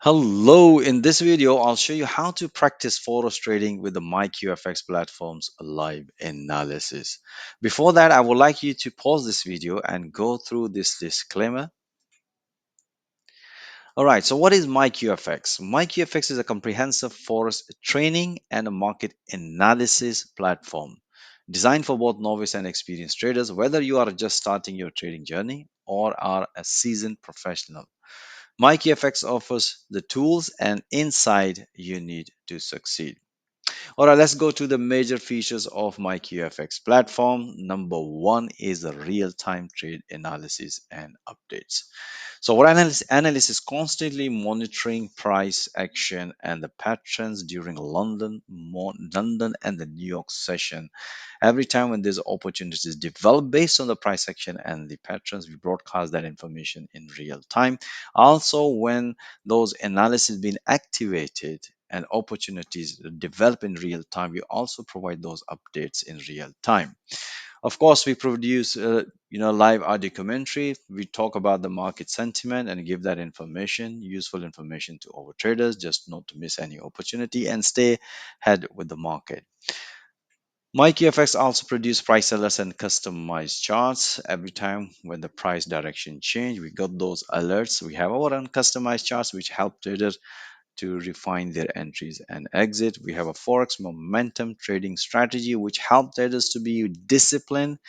Hello, in this video, I'll show you how to practice Forex trading with the MyQFX platform's live analysis. Before that, I would like you to pause this video and go through this disclaimer. All right, so what is MyQFX? MyQFX is a comprehensive Forex training and a market analysis platform designed for both novice and experienced traders, whether you are just starting your trading journey or are a seasoned professional. MyKFX offers the tools and insight you need to succeed. All right, let's go to the major features of MyQFX platform. Number one is the real-time trade analysis and updates. So our analyst is constantly monitoring price action and the patterns during London and the New York session. Every time when there's opportunities developed based on the price action and the patterns, we broadcast that information in real time. Also, when those analyses been activated and opportunities develop in real time, we also provide those updates in real time. Of course, we produce, live audio commentary. We talk about the market sentiment and give that information, useful information to our traders, just not to miss any opportunity and stay ahead with the market. MyQFX also produce price alerts and customized charts. Every time when the price direction change, we got those alerts. We have our own customized charts which help traders to refine their entries and exit. We have a Forex momentum trading strategy which help traders to be disciplined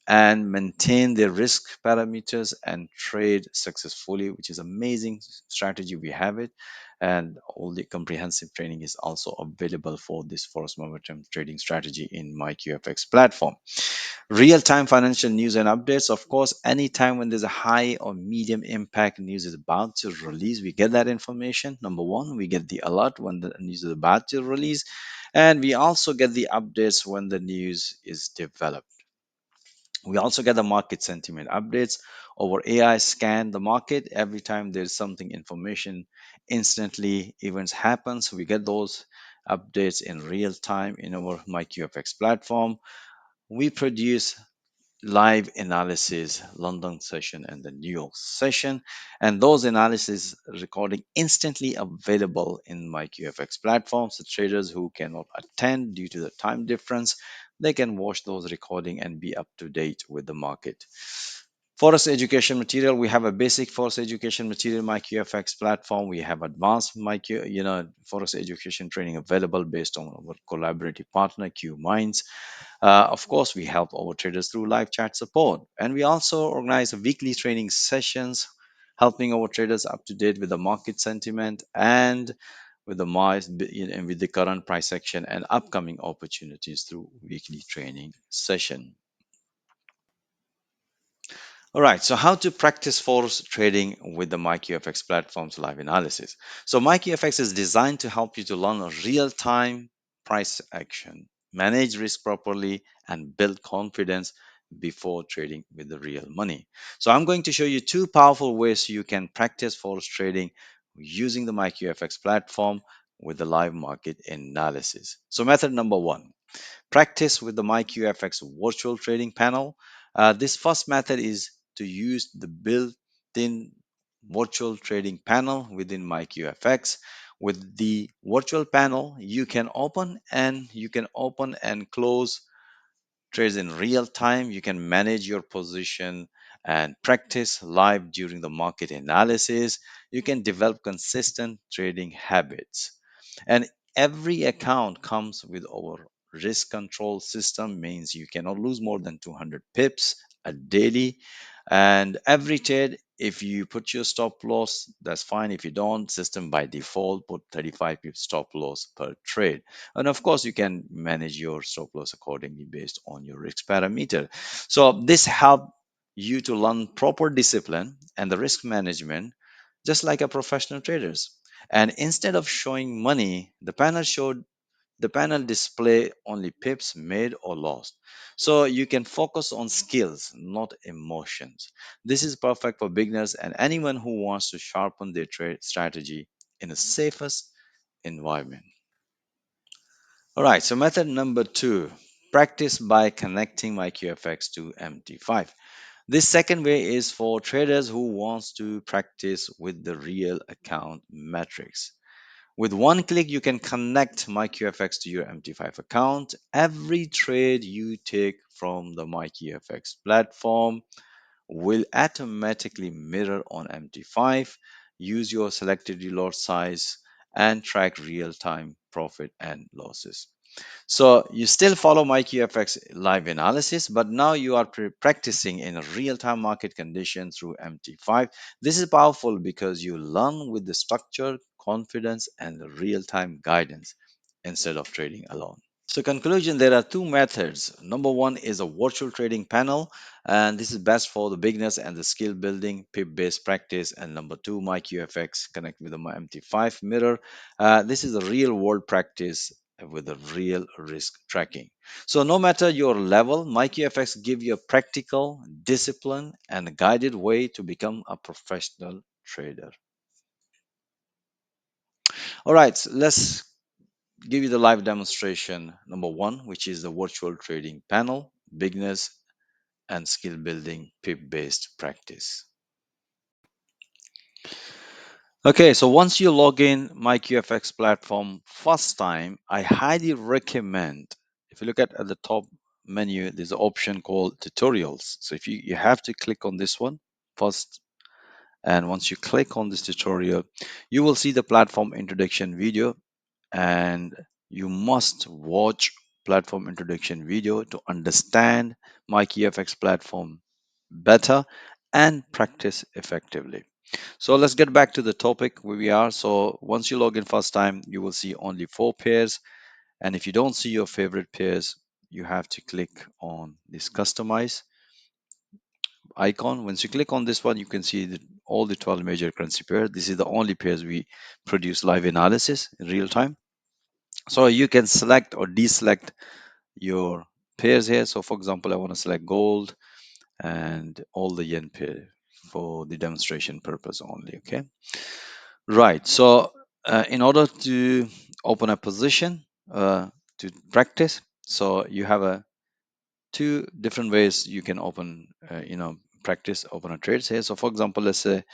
and maintain their risk parameters and trade successfully, which is amazing strategy. We have it, and all the comprehensive training is also available for this Forex momentum trading strategy in MyQFX platform. Real-time financial news and updates. Of course, anytime when there's a high or medium impact news is about to release, we get that information. Number one, we get the alert when the news is about to release, and we also get the updates when the news is developed. We also get the market sentiment updates. Our AI scan the market every time there's something information. Instantly events happens. We get those updates in real time in our MyQFX platform. We produce live analysis, London session and the New York session, and those analysis recording instantly available in my QFX platform. So traders who cannot attend due to the time difference, they can watch those recording and be up to date with the market. Forex education material. We have a basic Forex education material in my QFX platform. We have advanced Forex education training available based on our collaborative partner Q Minds. Of course, we help our traders through live chat support, and we also organize weekly training sessions, helping our traders up to date with the market sentiment and with with the current price action and upcoming opportunities through weekly training session. All right, so how to practice forex trading with the MyQFX platform's live analysis. So MyQFX is designed to help you to learn a real-time price action, manage risk properly, and build confidence before trading with the real money. So I'm going to show you two powerful ways you can practice forex trading using the MyQFX platform with the live market analysis. So method number one, practice with the MyQFX virtual trading panel. This first method is to use the built-in virtual trading panel within MyQFX. With the virtual panel, you can open and close trades in real time. You can manage your position and practice live during the market analysis. You can develop consistent trading habits. And every account comes with our risk control system, means you cannot lose more than 200 pips a daily. And every trade, if you put your stop loss, that's fine. If you don't, system by default put 35 pips stop loss per trade. And of course, you can manage your stop loss accordingly based on your risk parameter. So this help you to learn proper discipline and the risk management, just like a professional traders. And instead of showing money, the panel display only pips made or lost. So you can focus on skills, not emotions. This is perfect for beginners and anyone who wants to sharpen their trade strategy in the safest environment. All right, so method number two, practice by connecting my QFX to MT5. This second way is for traders who wants to practice with the real account metrics. With one click, you can connect MyQFX to your MT5 account. Every trade you take from the MyQFX platform will automatically mirror on MT5, use your selected lot size, and track real-time profit and losses. So you still follow MyQFX live analysis, but now you are practicing in a real-time market condition through MT5. This is powerful because you learn with the structure, confidence, and the real-time guidance instead of trading alone. So, conclusion, there are two methods. Number one is a virtual trading panel, and this is best for the beginners and the skill building, pip based practice. And number two, MyQFX connect with the MT5 mirror. This is a real world practice with a real risk tracking. So, no matter your level, MyQFX give you a practical, discipline, and a guided way to become a professional trader. All right, so let's give you the live demonstration number one, which is the virtual trading panel, beginners and skill building pip based practice. Okay, so once you log in MyQFX platform first time, I highly recommend, if you look at the top menu, there's an option called tutorials. So if you have to click on this one first, and once you click on this tutorial, you will see the platform introduction video, and you must watch platform introduction video to understand MyKFX platform better and practice effectively. So let's get back to the topic where we are. So once you log in first time, you will see only 4 pairs. And if you don't see your favorite pairs, you have to click on this customize icon. Once you click on this one, you can see all the 12 major currency pairs. This is the only pairs we produce live analysis in real time. So you can select or deselect your pairs here. So for example, I want to select gold and all the yen pair for the demonstration purpose only. Okay. Right. So in order to open a position to practice, so you have a two different ways you can open, practice open a trades here. So for example, let's say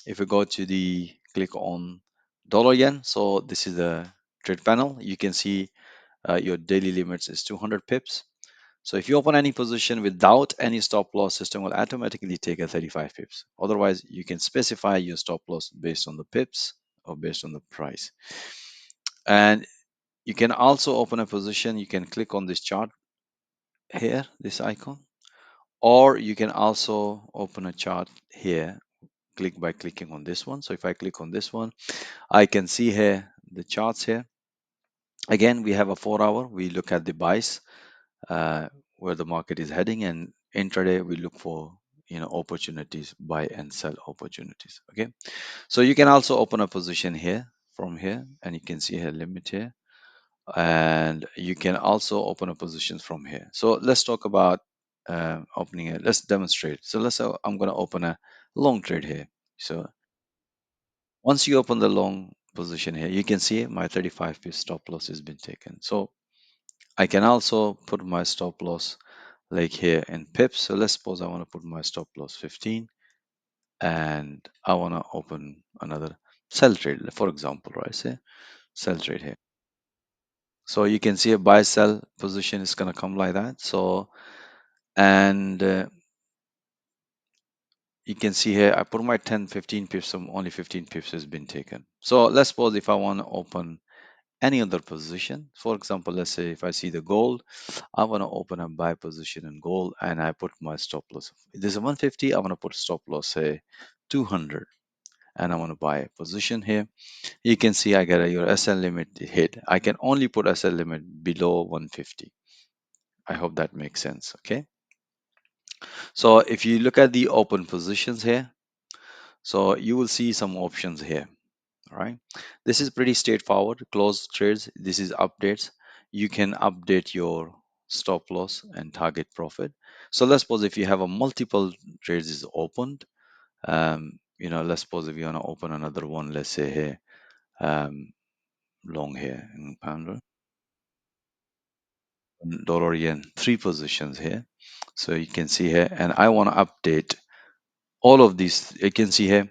if we go to the click on dollar yen, so this is the trade panel. You can see your daily limits is 200 pips. So if you open any position without any stop loss, system will automatically take a 35 pips. Otherwise, you can specify your stop loss based on the pips or based on the price. And you can also open a position. You can click on this chart here, this icon, or you can also open a chart here. Click by clicking on this one. So if I click on this one, I can see here the charts here. Again, we have a 4 hour. We look at the buys uh, where the market is heading, and intraday we look for opportunities, buy and sell opportunities. Okay, so you can also open a position here from here, and you can see here limit here, and you can also open a positions from here. So let's talk about opening it. Let's demonstrate. So let's say I'm going to open a long trade here. So once you open the long position here, you can see my 35 pips stop loss has been taken. So I can also put my stop loss like here in pips. So let's suppose I want to put my stop loss 15 and I want to open another sell trade, for example, right? Say sell trade here. So you can see a buy sell position is going to come like that. So, and you can see here, I put my 10, 15 pips, so only 15 pips has been taken. So let's suppose if I want to open any other position, for example, let's say if I see the gold, I want to open a buy position in gold and I put my stop loss. If there's a 150, I want to put stop loss, say 200, and I want to buy a position here. You can see I get your SL limit hit. I can only put SL limit below 150. I hope that makes sense. Okay. So if you look at the open positions here, so you will see some options here. All right. This is pretty straightforward. Close trades. This is updates. You can update your stop loss and target profit. So let's suppose if you have a multiple trades is opened, let's suppose if you want to open another one, let's say here, long here in pounder. dollar yen, three positions here. So you can see here, and I want to update all of these. You can see here,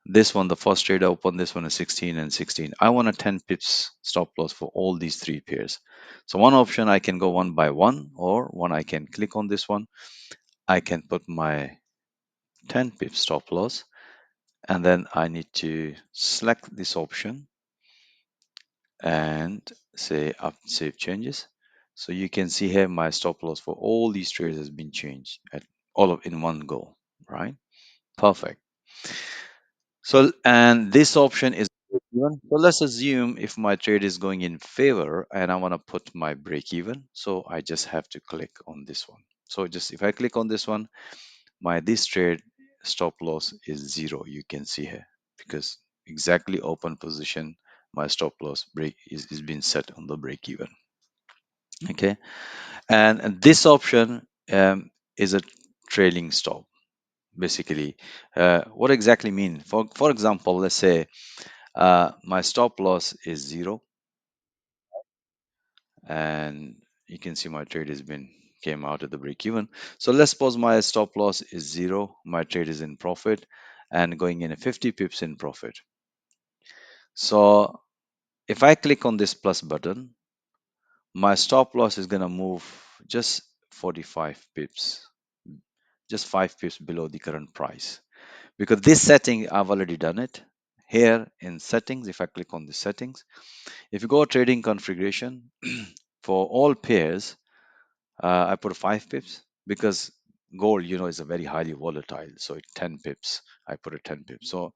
this one, the first trade I opened, this one is 16 and 16. I want a 10 pips stop loss for all these three pairs. So one option, I can go one by one, or one, I can click on this one. I can put my 10 pips stop loss, and then I need to select this option and say up save changes. So you can see here my stop loss for all these trades has been changed at all of in one go, right? Perfect. So, and this option is break even. So let's assume if my trade is going in favor and I want to put my break even. So I just have to click on this one. So just if I click on this one, my this trade stop loss is zero. You can see here because exactly open position, my stop loss break is being set on the break even. Okay. And this option is a trailing stop. Basically, what exactly mean? For example, let's say my stop loss is zero, and you can see my trade has been came out at the break even. So let's suppose my stop loss is zero, my trade is in profit, and going in a 50 pips in profit. So if I click on this plus button, my stop loss is gonna move just 45 pips, just 5 pips below the current price. Because this setting, I've already done it. Here in settings, if I click on the settings, if you go trading configuration, for all pairs, I put 5 pips because gold, is a very highly volatile. So 10 pips, I put a 10 pips. So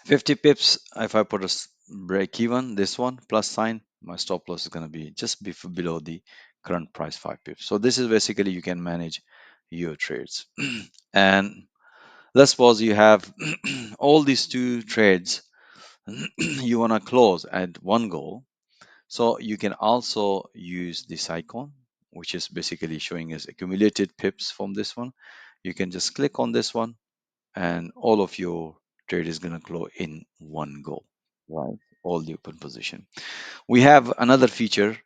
50 pips, if I put a break even, this one plus sign, my stop loss is going to be just below the current price 5 pips. So this is basically you can manage your trades. And let's suppose you have all these two trades you want to close at one go. So you can also use this icon, which is basically showing us accumulated pips from this one. You can just click on this one, and all of your trade is going to close in one go, right? All the open position. We have another feature,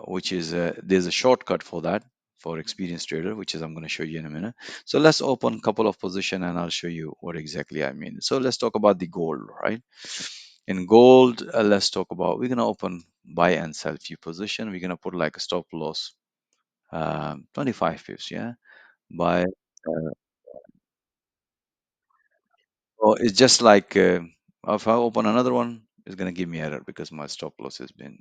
which is there's a shortcut for that for experienced trader, which is I'm going to show you in a minute. So let's open a couple of position and I'll show you what exactly I mean. So let's talk about the gold, right? In gold, let's talk about, we're going to open buy and sell few position. We're going to put like a stop loss, 25 pips, yeah. Buy, so it's just like if I open another one, it's going to give me error because my stop loss has been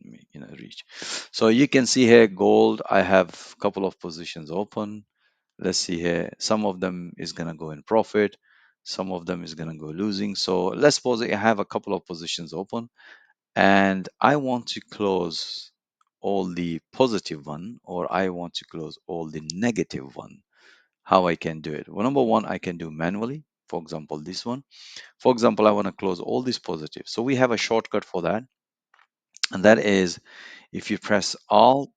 reached. So you can see here gold, I have a couple of positions open. Let's see here, some of them is going to go in profit, some of them is going to go losing. So let's suppose I have a couple of positions open and I want to close all the positive one, or I want to close all the negative one. How I can do it? Well, number one, I can do manually. For example, this one. For example, I want to close all these positives. So we have a shortcut for that. And that is if you press Alt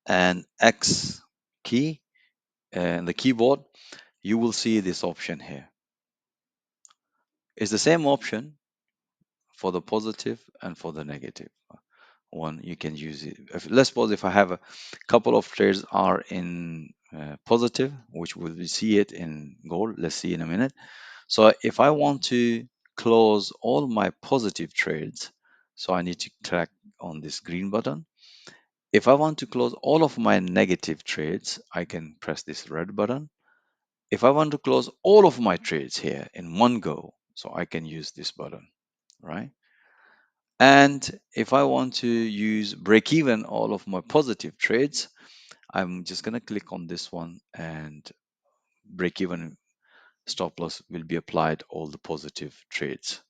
and X key and the keyboard, you will see this option here. It's the same option for the positive and for the negative one. You can use it. Let's suppose if I have a couple of trades are in positive, which we see it in gold. Let's see in a minute. So if I want to close all my positive trades, so I need to click on this green button. If I want to close all of my negative trades, I can press this red button. If I want to close all of my trades here in one go, so I can use this button, right? And if I want to use break even all of my positive trades, I'm just going to click on this one and break even stop loss will be applied all the positive trades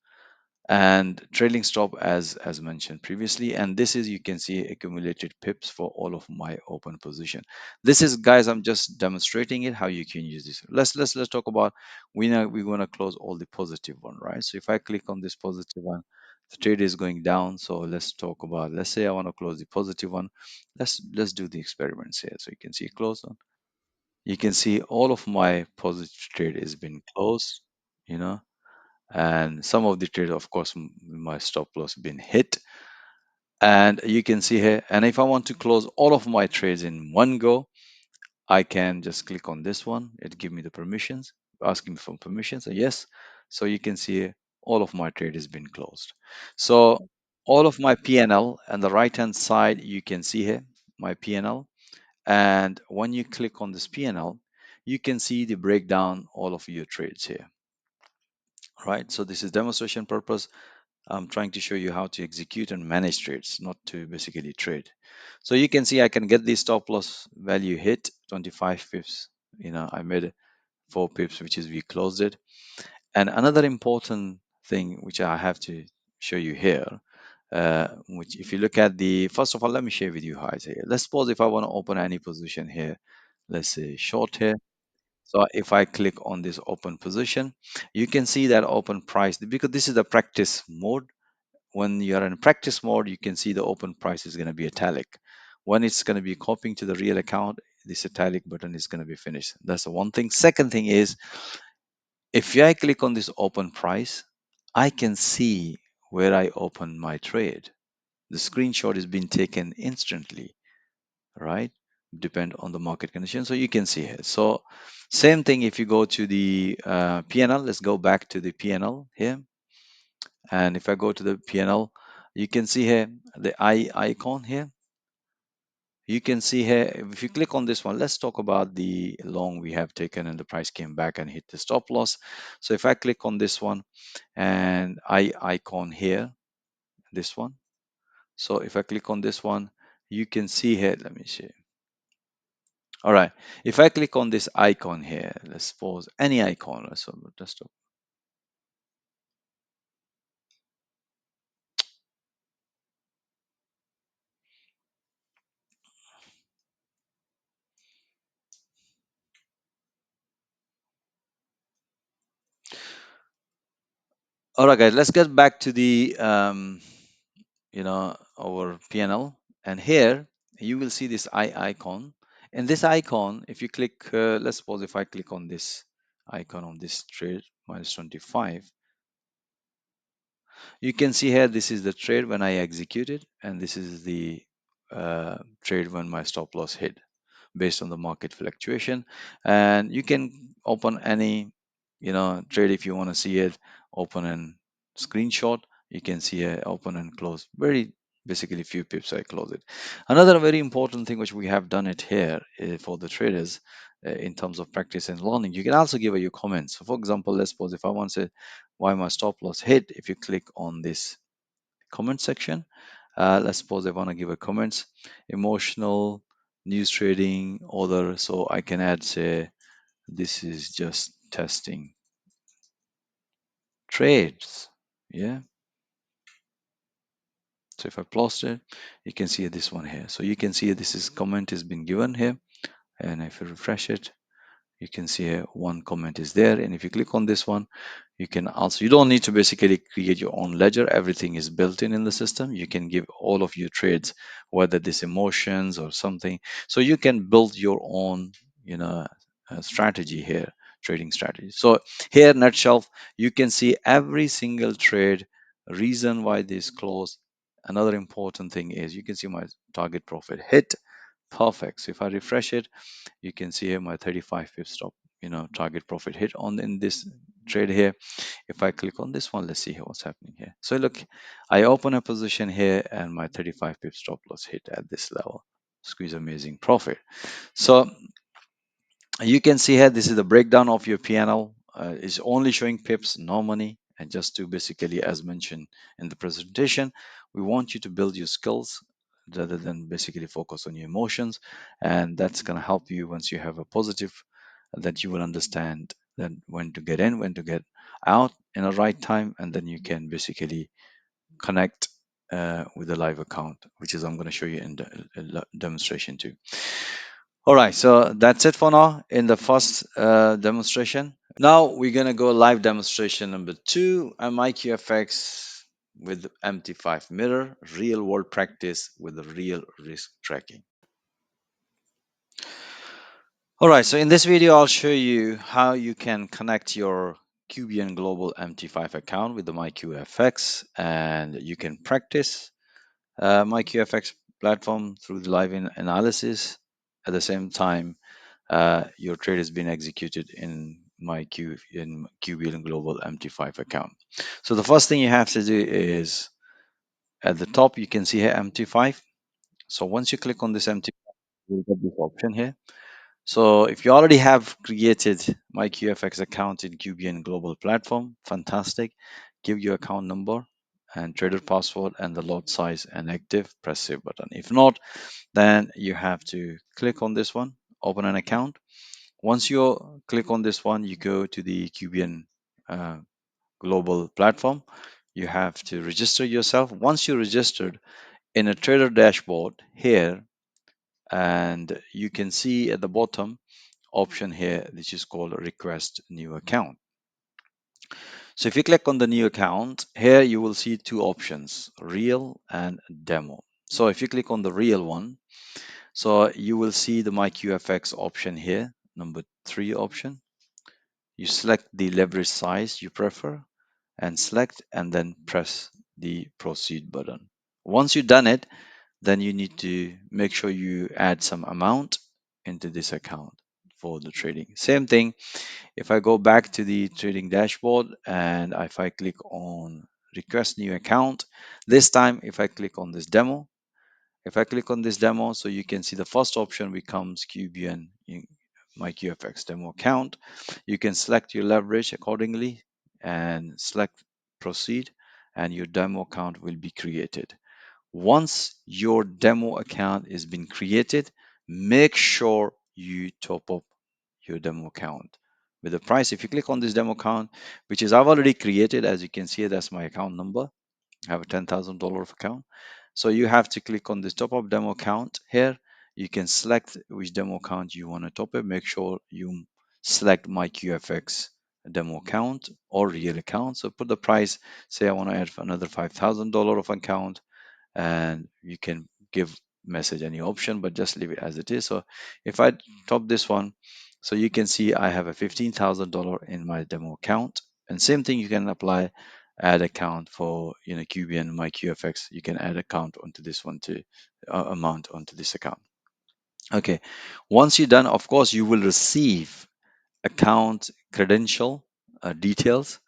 and trailing stop as mentioned previously. And this is, you can see accumulated pips for all of my open position. This is, guys, I'm just demonstrating it how you can use this. Let's talk about, we're going to close all the positive one, right? So if I click on this positive one, the trade is going down. So let's talk about, let's say I want to close the positive one. Let's do the experiments here. So you can see close on, you can see all of my positive trade has been closed, you know and some of the trade, of course, my stop loss been hit. And you can see here, and if I want to close all of my trades in one go, I can just click on this one. It give me the permissions, asking me for permissions. So yes. So you can see all of my trade has been closed. So all of my PNL and the right hand side, you can see here my PNL. And when you click on this PNL, you can see the breakdown all of your trades here. Right. So this is demonstration purpose. I'm trying to show you how to execute and manage trades, not to basically trade. So you can see I can get the stop loss value hit 25 pips. I made 4 pips, which is we closed it. And another important thing which I have to show you here, which if you look at the, first of all, let me share with you how it's here. Let's suppose if I want to open any position here, let's say short here. So if I click on this open position, you can see that open price, because this is the practice mode. When you're in practice mode, you can see the open price is going to be italic. When it's going to be copying to the real account, this italic button is going to be finished. That's the one thing. Second thing is, if I click on this open price, I can see where I open my trade. The screenshot is being taken instantly, right? Depend on the market condition. So you can see here. So same thing if you go to the PNL. Let's go back to the PNL here. And if I go to the PNL, you can see here the icon here. You can see here, if you click on this one, let's talk about the long we have taken and the price came back and hit the stop loss. So if I click on this one and icon here, this one. So if I click on this one, you can see here, let me see. All right. If I click on this icon here, let's suppose any icon, let's just all right, guys, let's get back to the our PNL. And here you will see this icon. And this icon, if you click, let's suppose if I click on this icon on this trade minus 25, you can see here this is the trade when I executed, and this is the trade when my stop loss hit, based on the market fluctuation. And you can open any trade if you want to see it, open and screenshot. You can see it open and close, very basically few pips I close it. Another very important thing which we have done it here for the traders, in terms of practice and learning, you can also give your comments. So for example, let's suppose if I want to say why my stop loss hit, if you click on this comment section, let's suppose I want to give a comments, emotional, news trading, other. So I can add, say, this is just testing trades. Yeah. So if I post it, you can see this one here. So you can see this is comment has been given here. And if you refresh it, you can see here one comment is there. And if you click on this one, you can also, you don't need to basically create your own ledger. Everything is built in the system. You can give all of your trades, whether this emotions or something. So you can build your own, strategy here, trading strategy. So here, nutshell, you can see every single trade, reason why this closed. Another important thing is you can see my target profit hit. Perfect. So if I refresh it, you can see here my 35 pip stop, target profit hit on in this trade here. If I click on this one, let's see here what's happening here. So look, I open a position here and my 35 pip stop loss hit at this level. Squeeze amazing profit. So you can see here, this is the breakdown of your PNL. It's only showing pips, no money. And just to basically, as mentioned in the presentation, we want you to build your skills rather than basically focus on your emotions. And that's going to help you once you have a positive, that you will understand then when to get in, when to get out in a right time. And then you can basically connect with the live account, which is I'm going to show you in the demonstration too. All right, so that's it for now in the first demonstration. Now we're gonna go live demonstration number 2 on MyQFX with MT5 mirror, real world practice with the real risk tracking. All right, so in this video, I'll show you how you can connect your QBN Global MT5 account with the MyQFX, and you can practice My QFX platform through the live analysis. At the same time, your trade has been executed in my Q in QBL Global MT5 account. So the first thing you have to do is at the top you can see here MT5. So once you click on this MT5, you'll get this option here. So if you already have created MyQFX account in QBN Global Platform, fantastic. Give your account number and trader password and the lot size and active, press save button. If not, then you have to click on this one, open an account. Once you click on this one, you go to the QBN uh, Global Platform. You have to register yourself. Once you're registered in a trader dashboard here, and you can see at the bottom option here, which is called request new account. So if you click on the new account, here you will see two options, real and demo. So if you click on the real one, so you will see the MyQFX option here, number 3 option. You select the leverage size you prefer and select and then press the proceed button. Once you've done it, then you need to make sure you add some amount into this account for the trading. Same thing. If I go back to the trading dashboard and if I click on request new account, this time if I click on this demo, if I click on this demo, so you can see the first option becomes QBN in my QFX demo account. You can select your leverage accordingly and select proceed and your demo account will be created. Once your demo account is been created, make sure you top up your demo account with the price. If you click on this demo account, which is I've already created, as you can see, that's my account number. I have a $10,000 account. So you have to click on this top up demo account here. You can select which demo account you want to top up. Make sure you select my QFX demo account or real account. So put the price, say I want to add another $5,000 of account, and you can give message any option, but just leave it as it is. So if I top this one, so you can see I have a $15,000 in my demo account, and same thing you can apply add account for QBN my QFX. You can add account onto this one to amount onto this account. Okay, once you're done, of course you will receive account credential details.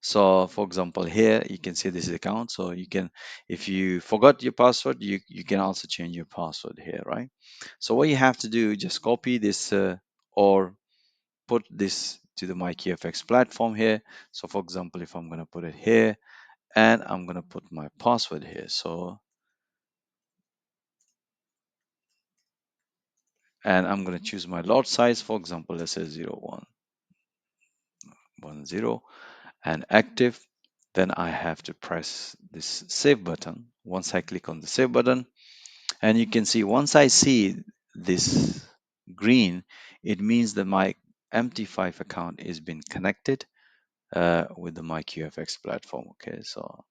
So for example, here you can see this is account. So you can, if you forgot your password, you can also change your password here, right? So what you have to do, just copy this or put this to the MyQFX platform here. So for example, if I'm going to put it here and I'm going to put my password here. So, and I'm going to choose my lot size. For example, let's say 0110 and active. Then I have to press this save button. Once I click on the save button, and you can see once I see this green, it means that my MT5 account is been connected with the MyQFX platform. Okay, so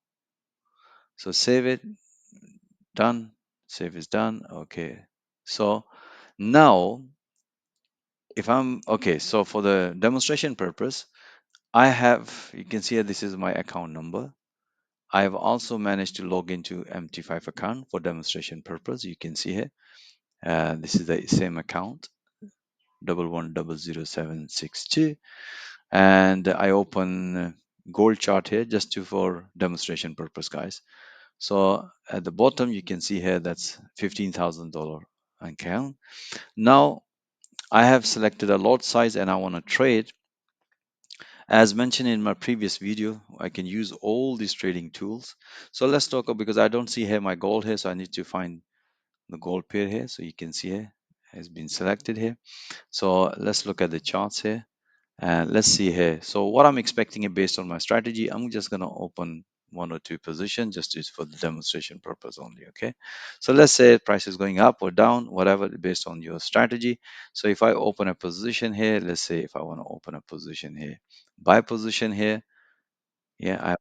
save it, done, save is done. Okay, so now if I'm okay, so for the demonstration purpose, I have, you can see this is my account number. I've also managed to log into MT5 account for demonstration purpose. You can see here, this is the same account, 11000762, and I open gold chart here just to for demonstration purpose, guys. So at the bottom, you can see here that's $15,000 account. Now I have selected a lot size and I want to trade. As mentioned in my previous video, I can use all these trading tools. So let's talk about, because I don't see here my gold here, so I need to find the gold pair here. So you can see here has been selected here. So let's look at the charts here and let's see here. So what I'm expecting it based on my strategy, I'm just going to open one or two positions just for the demonstration purpose only. Okay, so let's say price is going up or down, whatever, based on your strategy. So if I open a position here, let's say if I want to open a position here, buy position here, yeah, I have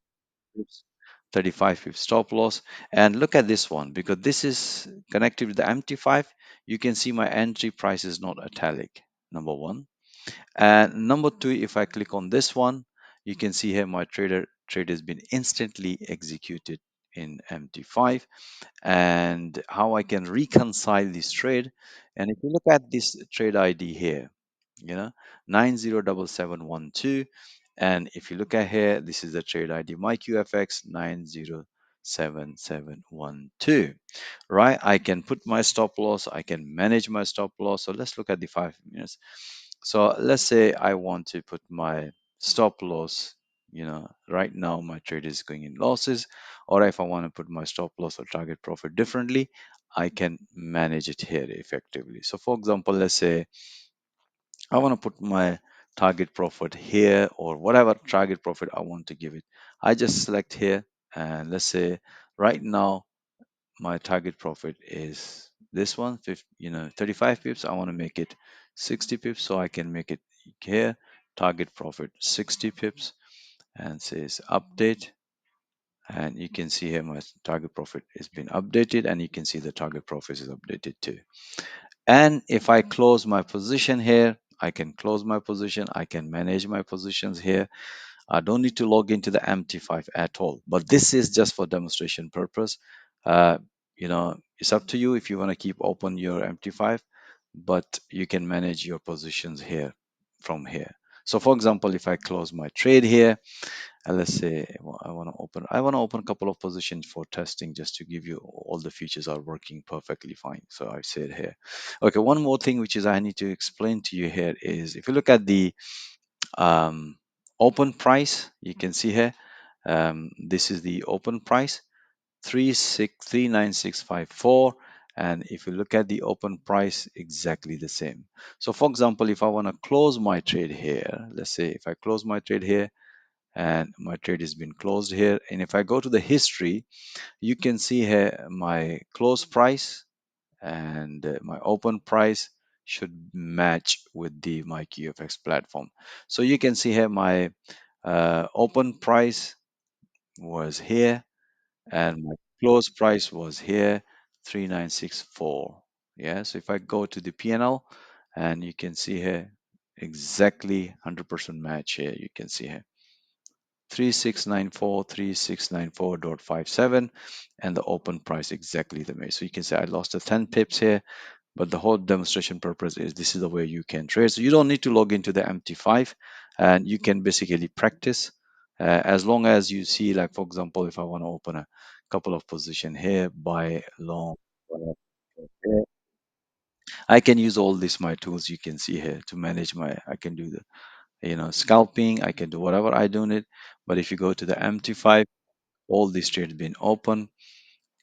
35 pip stop loss. And look at this one, because this is connected with the MT5. You can see my entry price is not italic, number one. And number two, if I click on this one, you can see here my trade has been instantly executed in MT5 and how I can reconcile this trade. And if you look at this trade ID here, you know, 907712. And if you look at here, this is the trade ID, MyQFX 907712, right? I can put my stop loss, I can manage my stop loss. So let's look at the 5 minutes. So let's say I want to put my stop loss, right now my trade is going in losses, or if I want to put my stop loss or target profit differently, I can manage it here effectively. So for example, let's say I want to put my target profit here or whatever target profit I want to give it. I just select here and let's say right now my target profit is this one, 35 pips. I want to make it 60 pips, so I can make it here target profit 60 pips and says update. And you can see here my target profit has been updated, and you can see the target profit is updated too. And if I close my position here, I can close my position. I can manage my positions here. I don't need to log into the MT5 at all. But this is just for demonstration purpose. Uh, it's up to you if you want to keep open your MT5, but you can manage your positions here from here. So for example, if I close my trade here, and let's say I want to open a couple of positions for testing just to give you all the features are working perfectly fine. So I said here. Okay, one more thing which is I need to explain to you here is if you look at the um, open price, you can see here, this is the open price 39654, and if you look at the open price, exactly the same. So for example, if I want to close my trade here, let's say if I close my trade here and my trade has been closed here, and if I go to the history, you can see here my close price and my open price should match with the MyQFX platform. So you can see here my open price was here and my close price was here, 3964. Yeah, so if I go to the PNL and you can see here exactly 100% match here, you can see here 3694, 3694.57, and the open price exactly the way. So you can say I lost the 10 pips here, but the whole demonstration purpose is this is the way you can trade. So you don't need to log into the MT5, and you can basically practice as long as you see, like for example, if I want to open a couple of position here, buy long, whatever, here, I can use all these my tools you can see here to manage my. I can do the scalping. I can do whatever I do in it. But if you go to the MT5, all these trades been open,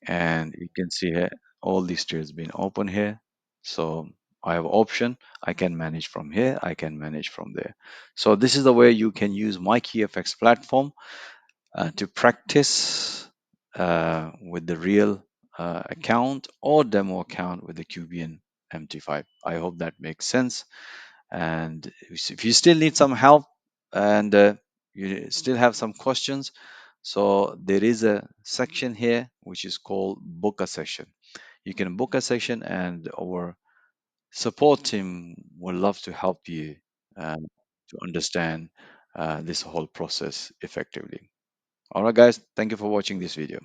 and you can see here all these trades been open here. So I have option, I can manage from here, I can manage from there. So this is the way you can use MyQFX platform to practice with the real account or demo account with the Cubian MT5. I hope that makes sense. And if you still need some help and you still have some questions, so there is a section here which is called book a session. You can book a session, and our support team would love to help you to understand this whole process effectively. All right, guys, thank you for watching this video.